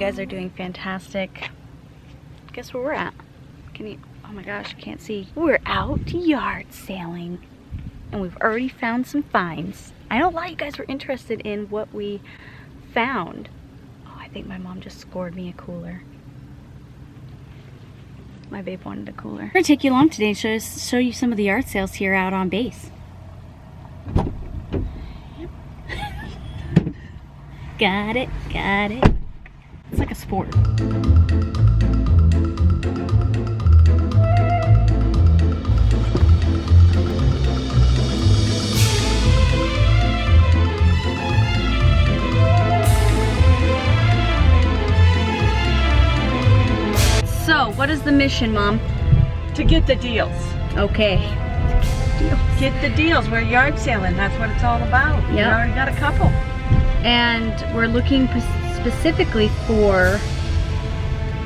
guys are doing fantastic. Guess where we're at? Can you, oh my gosh, I can't see. We're out yard sailing and we've already found some finds. I know a lot of you guys were interested in what we found. Oh, I think my mom just scored me a cooler. My babe wanted a cooler. We're gonna take you along today and show you some of the yard sales here out on base. Got it, got it. It's like a sport. So, what is the mission, Mom? To get the deals. Okay. Get the deals. We're yard sailing. That's what it's all about. Yep. We already got a couple. And we're looking specifically for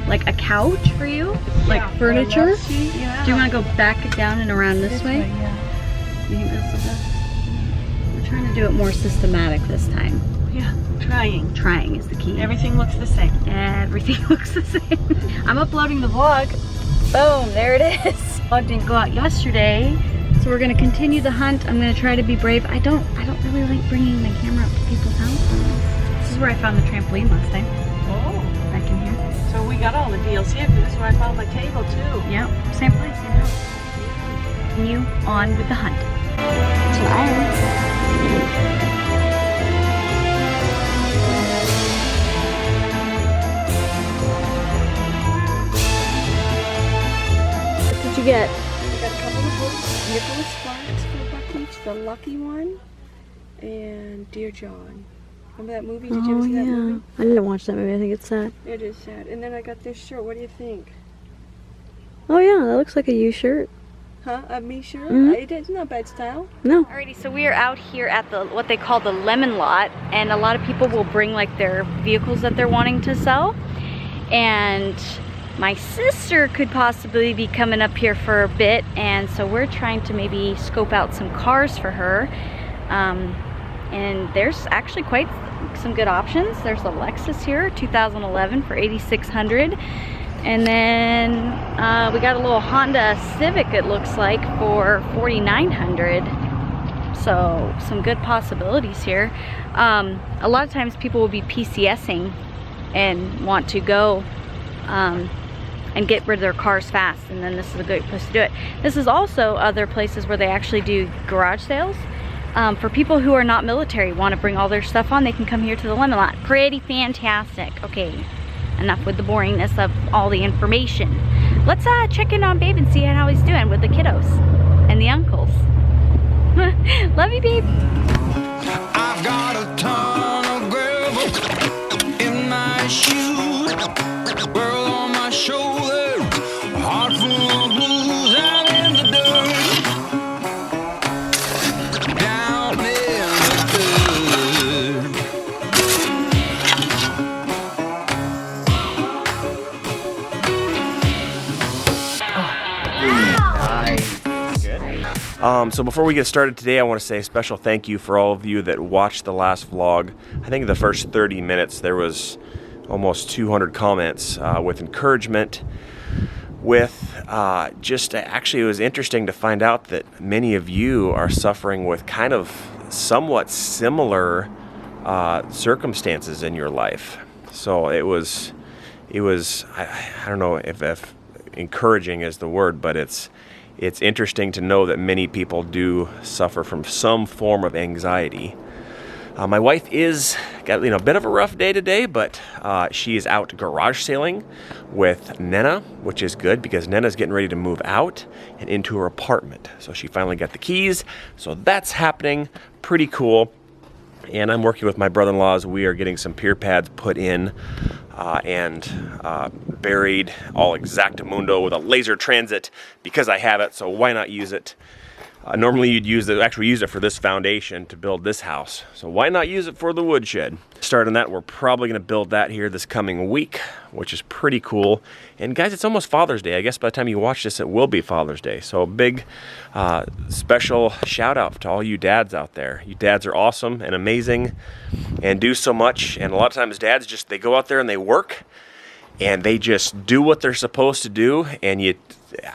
like a couch for you, like furniture. Yeah. Do you want to go back down and around this way? Yeah. You think that's the best? We're trying to do it more systematic this time. Yeah. Trying. Trying is the key. Everything looks the same. Everything looks the same. I'm uploading the vlog. Boom, there it is. Vlog didn't go out yesterday, so we're gonna continue the hunt. I'm gonna try to be brave. I don't really like bringing my camera up to people's houses. This is where I found the trampoline last time. Oh. Back in here. So we got all the deals here, because this is where I found my table too. Yep, same place, same house. Continue on with the hunt. To islands. What did you get? We got a couple of books, Nicholas Sparks for $1 each, The Lucky One, and Dear John. Remember that movie? Did you ever see that movie? I didn't watch that movie. I think it's sad. It is sad. And then I got this shirt. What do you think? Oh yeah, that looks like a you shirt. Huh? A me shirt? Mhm. It's not bad style. No. Alrighty, so we are out here at the what they call the lemon lot, and a lot of people will bring like their vehicles that they're wanting to sell. And my sister could possibly be coming up here for a bit, and so we're trying to maybe scope out some cars for her. And there's actually quite some good options. There's a Lexus here, 2011 for $8,600. And then we got a little Honda Civic, it looks like, for $4,900. So some good possibilities here. A lot of times people will be PCSing and want to go and get rid of their cars fast, and then this is a good place to do it. This is also other places where they actually do garage sales. For people who are not military, want to bring all their stuff on, they can come here to the lemon lot. Pretty fantastic. Okay, enough with the boringness of all the information. Let's check in on Babe and see how he's doing with the kiddos and the uncles. Love you, Babe. I've got a ton of gravel in my shoes, world on my shoulder, heart full of blues out in the dirt, down in the dirt. So before we get started today, I want to say a special thank you for all of you that watched the last vlog. I think in the first 30 minutes there was almost 200 comments with encouragement, with actually it was interesting to find out that many of you are suffering with kind of somewhat similar circumstances in your life. So it was I don't know if encouraging is the word, but it's interesting to know that many people do suffer from some form of anxiety. My wife got a bit of a rough day today, but she is out garage sailing with Nena, which is good because Nena's getting ready to move out and into her apartment. So she finally got the keys, so that's happening. Pretty cool. And I'm working with my brother-in-laws. We are getting some pier pads put in and buried all exactamundo with a laser transit because I have it, so why not use it? Normally you'd use it for this foundation to build this house. So why not use it for the woodshed? Starting that, we're probably gonna build that here this coming week, which is pretty cool. And guys, it's almost Father's Day. I guess by the time you watch this, it will be Father's Day. So a big special shout out to all you dads out there. You dads are awesome and amazing and do so much. And a lot of times dads they go out there and they work and they just do what they're supposed to do. And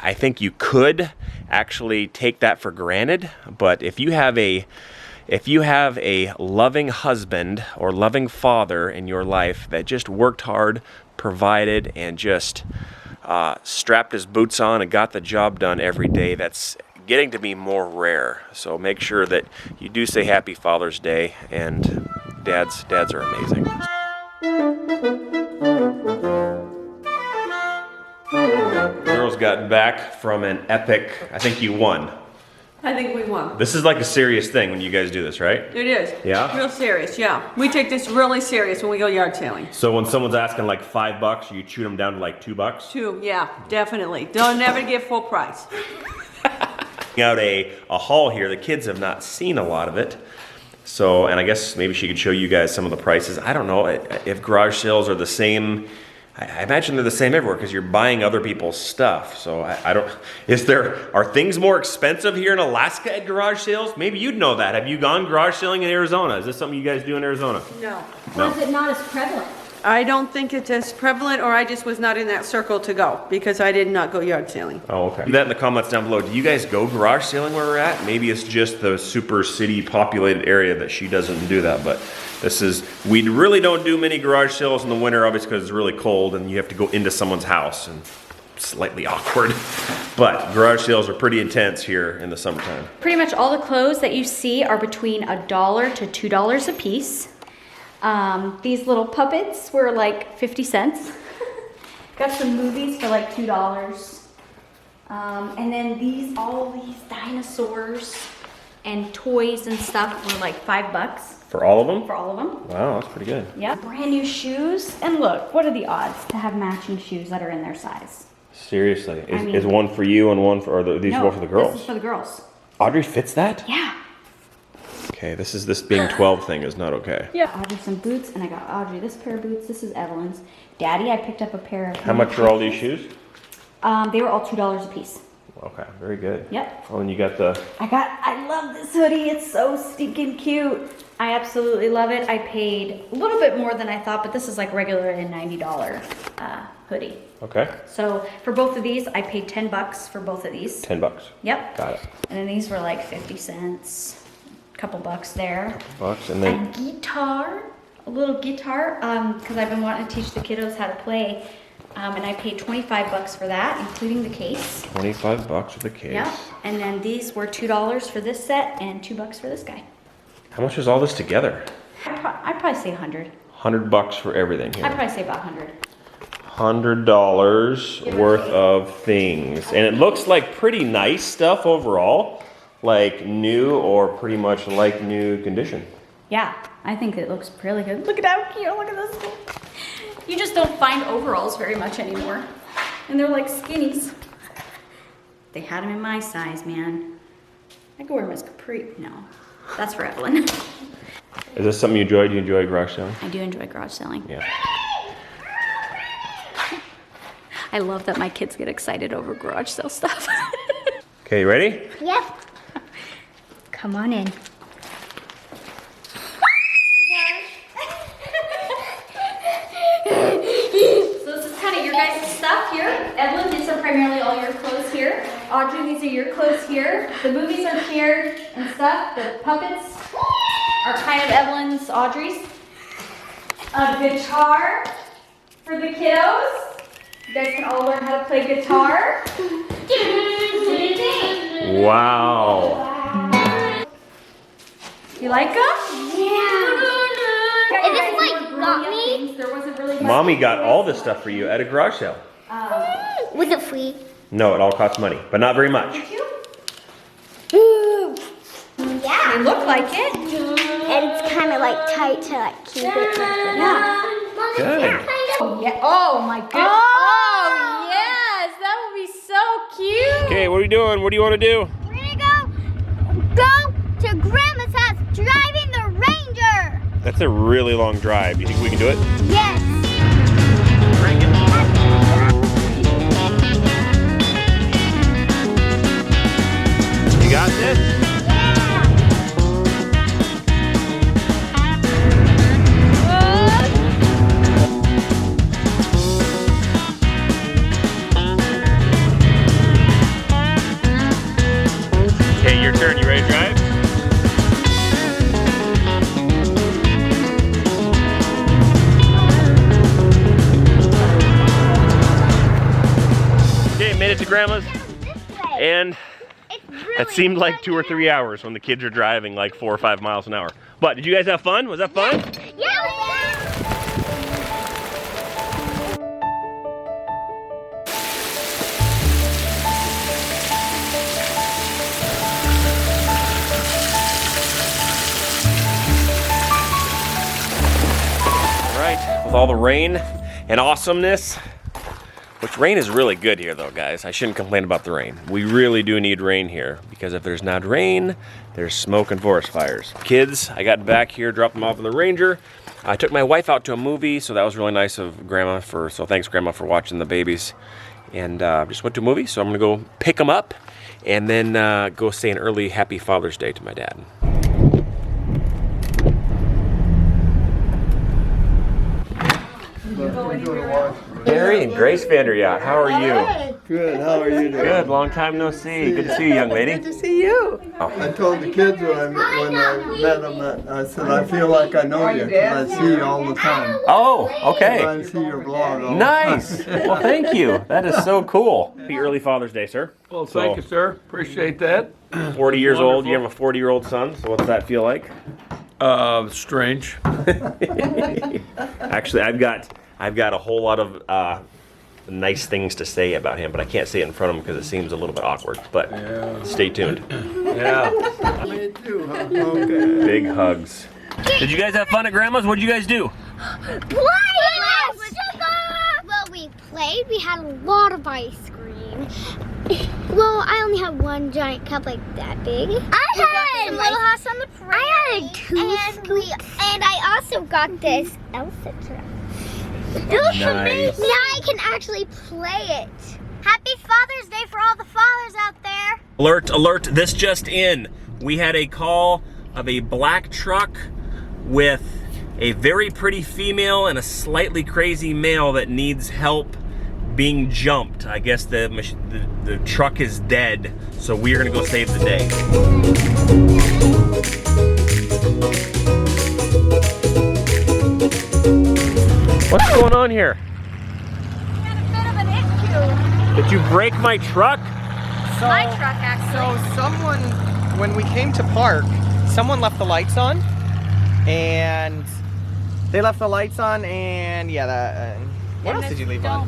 I think you could actually take that for granted, but if you have a loving husband or loving father in your life that just worked hard, provided, and just strapped his boots on and got the job done every day, that's getting to be more rare. So make sure that you do say Happy Father's Day, and dads are amazing. Girls got back from an epic, I think you won. I think we won. This is like a serious thing when you guys do this, right? It is. Yeah? Real serious, yeah. We take this really serious when we go yard sailing. So when someone's asking like $5, you shoot them down to like $2? 2, yeah, definitely. Don't never give full price. Out a haul here, the kids have not seen a lot of it. So, and I guess maybe she could show you guys some of the prices. I don't know if garage sales are the same. I imagine they're the same everywhere because you're buying other people's stuff. So I don't, are things more expensive here in Alaska at garage sales? Maybe you'd know that. Have you gone garage selling in Arizona? Is this something you guys do in Arizona? No. Or is it not as prevalent? I don't think it's as prevalent, or I just was not in that circle to go because I did not go yard sailing. Oh, okay. Do that in the comments down below. Do you guys go garage sailing where we're at? Maybe it's just the super city populated area that she doesn't do that, but we really don't do many garage sales in the winter, obviously because it's really cold and you have to go into someone's house and slightly awkward. But garage sales are pretty intense here in the summertime. Pretty much all the clothes that you see are between $1 to $2 a piece. These little puppets were like 50 cents. Got some movies for like $2. And then all these dinosaurs and toys and stuff were like $5. For all of them? For all of them. Wow, that's pretty good. Yep. Brand new shoes. And look, what are the odds to have matching shoes that are in their size? Seriously. Is one for you and one for, these are both for the girls? This is for the girls. Audrey fits that? Yeah. Okay, this being 12 thing is not okay. Yeah. Audrey some boots, and I got Audrey this pair of boots. This is Evelyn's. Daddy, I picked up a pair of... How much are all these shoes? They were all $2 a piece. Okay, very good. Yep. Oh, and you got the... I love this hoodie. It's so stinking cute. I absolutely love it. I paid a little bit more than I thought, but this is like regular and $90 hoodie. Okay. So for both of these, I paid $10 for both of these. $10. Yep. Got it. And then these were like 50 cents. A couple bucks there. Bucks, and then... And guitar. A little guitar, because I've been wanting to teach the kiddos how to play. And I paid $25 for that, including the case. $25 for the case. Yep. And then these were $2 for this set and $2 for this guy. How much is all this together? I'd probably say 100. $100 for everything here. I'd probably say about 100. $100 worth of things. And it looks like pretty nice stuff overall. Like new or pretty much like new condition. Yeah, I think it looks really good. Look at how cute, look at this. You just don't find overalls very much anymore. And they're like skinnies. They had them in my size, man. I could wear them as capri. No, that's for Evelyn. Is this something you enjoy? Do you enjoy garage selling? I do enjoy garage selling. Yeah. I love that my kids get excited over garage sale stuff. Okay, you ready? Yep. Come on in. So this is kind of your guys' stuff here. Evelyn, these are primarily all your clothes here. Audrey, these are your clothes here. The movies are here and stuff. The puppets are kind of Evelyn's, Audrey's. A guitar for the kiddos. You guys can all learn how to play guitar. Wow. You like them? Yeah. Is this like got me? There wasn't really Mommy got all this stuff for you at a garage sale. Was it free? No, it all costs money, but not very much. Yeah. They look like it. And it's kind of like tight to like keep it. Yeah. Good. Oh, yeah. Oh my goodness. Oh yes, that would be so cute. Okay, what are you doing? What do you want to do? We're gonna go go to Grandma's house driving the Ranger. That's a really long drive. You think we can do it? Yes. You got this? Okay, your turn. You ready to drive? Okay, made it to Grandma's. And that seemed like 2 or 3 hours when the kids are driving like 4 or 5 miles an hour. But did you guys have fun? Was that fun? Yeah. All right, with all the rain and awesomeness, which rain is really good here though, guys. I shouldn't complain about the rain. We really do need rain here because if there's not rain, there's smoke and forest fires. Kids, I got back here, dropped them off in the Ranger. I took my wife out to a movie, so that was really nice of Grandma so thanks Grandma for watching the babies. And just went to a movie, so I'm gonna go pick them up and then go say an early Happy Father's Day to my dad. Harry and Grace Vanderyacht, how are you? Good, how are you doing? Good, long time no see. Good to see you, young lady. Good to see you. I told the kids when I met them, I said, I feel like I know you, because I see you all the time. Oh, okay. I see your blog all Nice. Well, thank you. That is so cool. Happy early Father's Day, sir. Well, thank you, sir. Appreciate that. 40 years old. You have a 40-year-old son, so what's that feel like? Strange. Actually, I've got a whole lot of nice things to say about him, but I can't say it in front of him because it seems a little bit awkward. But stay tuned. Yeah. Me too, huh? Okay. Big hugs. Did you guys have fun at Grandma's? What did you guys do? Play! Well, we played. We had a lot of ice cream. Well, I only had one giant cup like that big. I had a little house on the prairie. I had two and I also got this Elsa truck. Nice. Now I can actually play it. Happy Father's Day for all the fathers out there. Alert, alert, this just in. We had a call of a black truck with a very pretty female and a slightly crazy male that needs help being jumped. I guess the truck is dead, so we're gonna go save the day. What's going on here? We had a bit of an issue. Did you break my truck? My truck, actually. So someone, when we came to park, someone left the lights on, and they left the lights on, and yeah, what else did you leave on?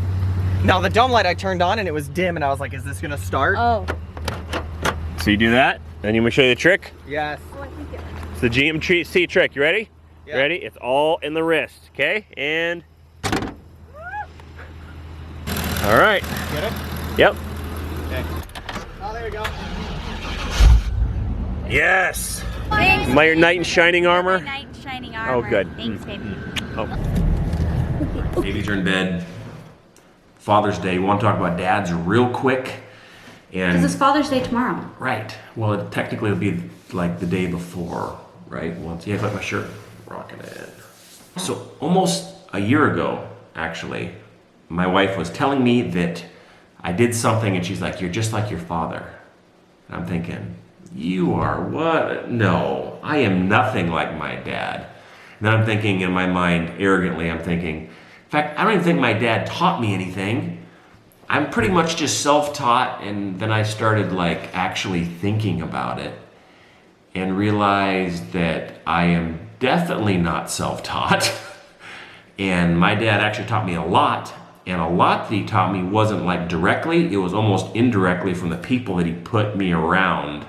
No, the dome light I turned on and it was dim, and I was like, is this gonna start? Oh. So you do that, and you want me to show you the trick? Yes. It's the GMC trick. You ready? Yeah. You ready? It's all in the wrist, okay? And all right. Get it? Yep. Okay. Oh, there we go. Yes. Thanks. My knight in shining armor. Knight in shining armor. Oh, good. Thanks, baby. Oh. Babies are in bed. Father's Day. You want to talk about dads real quick? And Because it's Father's Day tomorrow. right. Well, it technically would be like the day before, right? Once you have like my shirt, rocking it. So almost a year ago, actually, my wife was telling me that I did something, and she's like, "You're just like your father." And I'm thinking, "You are what? No, I am nothing like my dad." And then I'm thinking in my mind, arrogantly, I'm thinking, in fact, I don't even think my dad taught me anything. I'm pretty much just self-taught. And then I started like actually thinking about it and realized that I am definitely not self-taught. And my dad actually taught me a lot. And a lot that he taught me wasn't like directly, it was almost indirectly from the people that he put me around,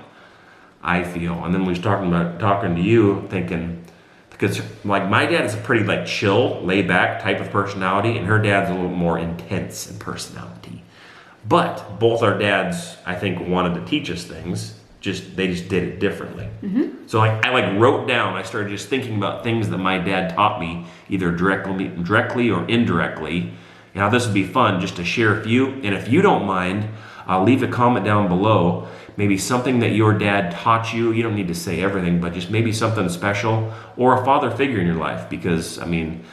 I feel. And then we was talking to you, thinking, because like my dad is a pretty like chill, laid back type of personality, and her dad's a little more intense in personality. But both our dads, I think, wanted to teach us things, they just did it differently. So like I wrote down, I started just thinking about things that my dad taught me, either directly or indirectly. And how this would be fun just to share a few. And if you don't mind, leave a comment down below. Maybe something that your dad taught you. You don't need to say everything, but just maybe something special, or a father figure in your life. Because I mean,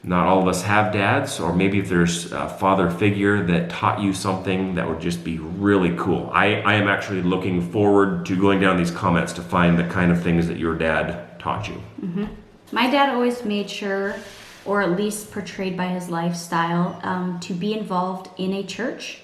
not all of us have dads, or maybe if there's a father figure that taught you something that would just be really cool. I am actually looking forward to going down these comments to find the kind of things that your dad taught you. My dad always made sure, or at least portrayed by his lifestyle, to be involved in a church,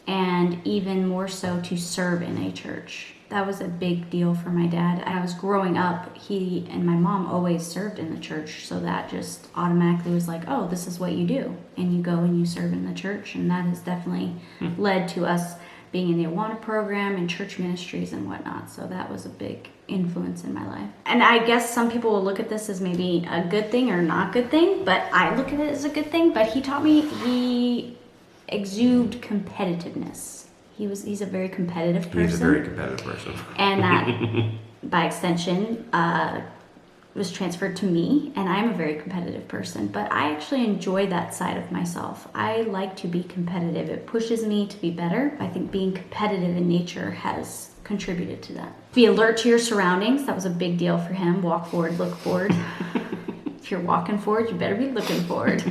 and even more so to serve in a church. That was a big deal for my dad. I was growing up, he and my mom always served in the church, so that just automatically was like, oh, this is what you do. And you go and you serve in the church, and that has definitely led to us being in the Awana program and church ministries and whatnot. So that was a big influence in my life. And I guess some people will look at this as maybe a good thing or not good thing, but I look at it as a good thing. But he taught me, he exuded competitiveness. He's a very competitive person. He's a very competitive person. And that, by extension, was transferred to me, and I'm a very competitive person, but I actually enjoy that side of myself. I like to be competitive. It pushes me to be better. I think being competitive in nature has contributed to that. Be alert to your surroundings. That was a big deal for him. Walk forward, look forward. If you're walking forward, you better be looking forward.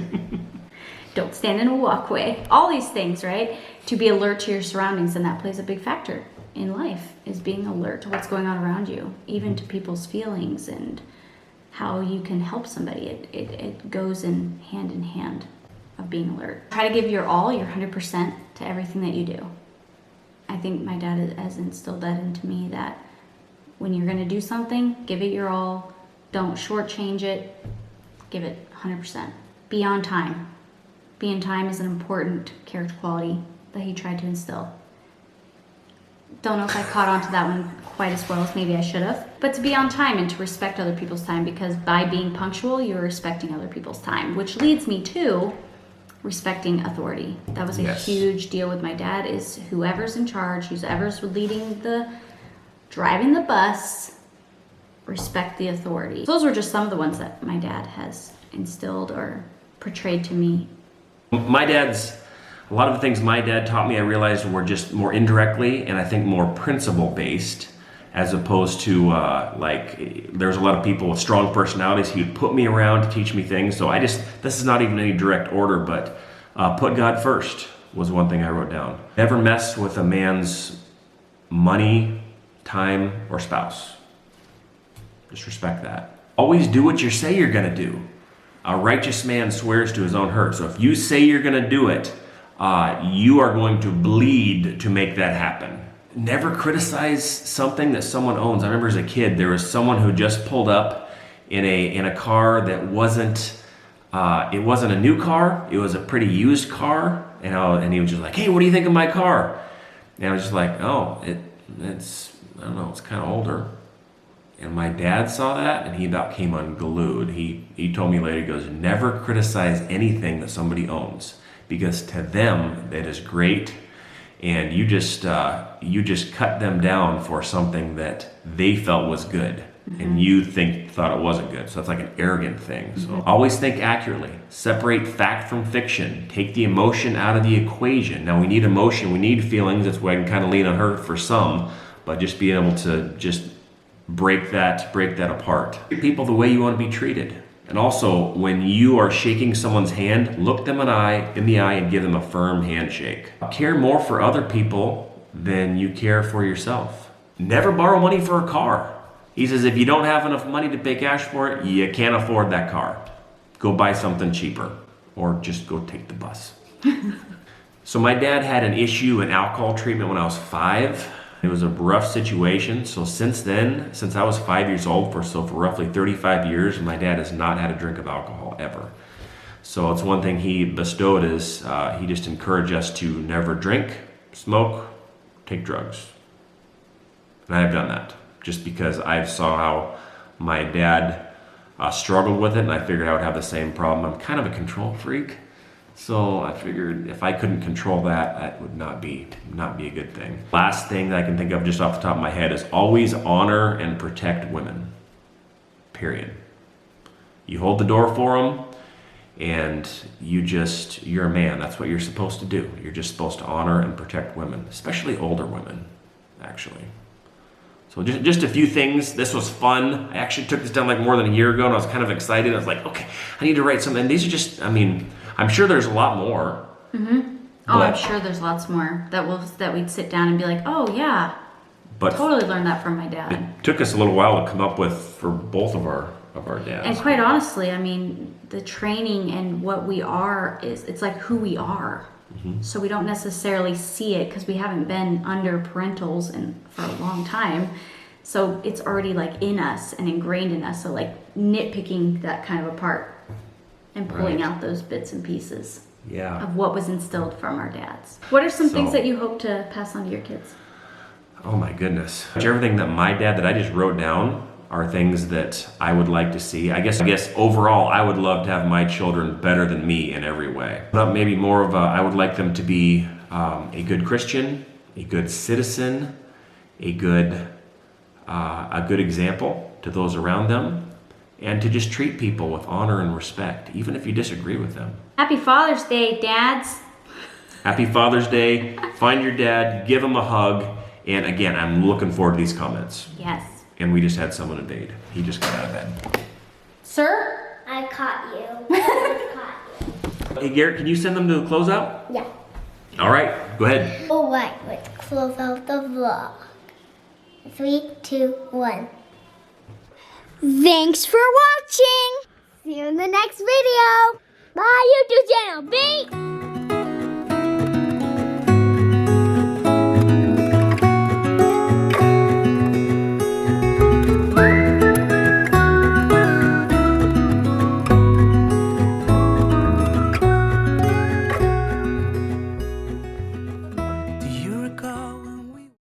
Don't stand in a walkway. All these things, right? To be alert to your surroundings, and that plays a big factor in life, is being alert to what's going on around you, even to people's feelings and how you can help somebody. It goes in hand of being alert. Try to give your all, your 100% to everything that you do. I think my dad has instilled that into me, that when you're gonna do something, give it your all. Don't shortchange it. Give it 100%. Be on time. Being on time is an important character quality that he tried to instill. Don't know if I caught on to that one quite as well as maybe I should have. But to be on time and to respect other people's time, because by being punctual, you're respecting other people's time, which leads me to respecting authority. That was a huge deal with my dad, is whoever's in charge, whoever's driving the bus, respect the authority. Those were just some of the ones that my dad has instilled or portrayed to me. A lot of the things my dad taught me, I realized were just more indirectly, and I think more principle based, as opposed to there's a lot of people with strong personalities. He would put me around to teach me things. So this is not even any direct order, but put God first was one thing I wrote down. Never mess with a man's money, time, or spouse. Just respect that. Always do what you say you're gonna do. A righteous man swears to his own hurt. So if you say you're gonna do it, you are going to bleed to make that happen. Never criticize something that someone owns. I remember as a kid, there was someone who just pulled up in a car that wasn't a new car. It was a pretty used car, and he was just like, "Hey, what do you think of my car?" And I was just like, "Oh, it's I don't know, it's kind of older." And my dad saw that, and he about came unglued. He told me later, he goes, "Never criticize anything that somebody owns, because to them that is great, and you just cut them down for something that they felt was good, and you thought it wasn't good." So that's like an arrogant thing. So always think accurately. Separate fact from fiction. Take the emotion out of the equation. Now we need emotion, we need feelings. That's why I can kind of lean on her for some, but just being able to just break that apart. Treat people the way you want to be treated. And also, when you are shaking someone's hand, look them in the eye and give them a firm handshake. Care more for other people than you care for yourself. Never borrow money for a car. He says if you don't have enough money to pay cash for it, you can't afford that car. Go buy something cheaper, or just go take the bus. So my dad had an issue in alcohol treatment when I was 5. It was a rough situation. So since then, since I was 5 years old, for roughly 35 years, my dad has not had a drink of alcohol ever. So it's one thing he bestowed, is he just encouraged us to never drink, smoke, take drugs. And I've done that just because I saw how my dad struggled with it, and I figured I would have the same problem. I'm kind of a control freak. So I figured if I couldn't control that, that would not be a good thing. Last thing that I can think of just off the top of my head is always honor and protect women. Period. You hold the door for them, and you're a man. That's what you're supposed to do. You're just supposed to honor and protect women, especially older women, actually. So just a few things. This was fun. I actually took this down like more than a year ago, and I was kind of excited. I was like, okay, I need to write something. And these are just, I mean, I'm sure there's a lot more. Mm-hmm. Oh, I'm sure there's lots more that we'd sit down and be like, oh yeah, but totally learned that from my dad. It took us a little while to come up with for both of our dads. And quite honestly, I mean, the training and what we are it's like who we are. Mm-hmm. So we don't necessarily see it because we haven't been under parentals for a long time. So it's already like in us and ingrained in us. So like nitpicking that kind of apart and pulling out those bits and pieces of what was instilled from our dads. What are some things that you hope to pass on to your kids? Oh my goodness. Everything that my dad that I just wrote down are things that I would like to see. I guess overall, I would love to have my children better than me in every way. But maybe more of I would like them to be a good Christian, a good citizen, a good example to those around them, and to just treat people with honor and respect, even if you disagree with them. Happy Father's Day, dads. Happy Father's Day. Find your dad, give him a hug, and again, I'm looking forward to these comments. Yes. And we just had someone invade. He just got out of bed. Sir? I caught you. I caught you. Hey Garrett, can you send them to the closeout? Yeah. All right, go ahead. All right, let's close out the vlog. 3, 2, 1. Thanks for watching. See you in the next video. Bye, YouTube channel. Bye.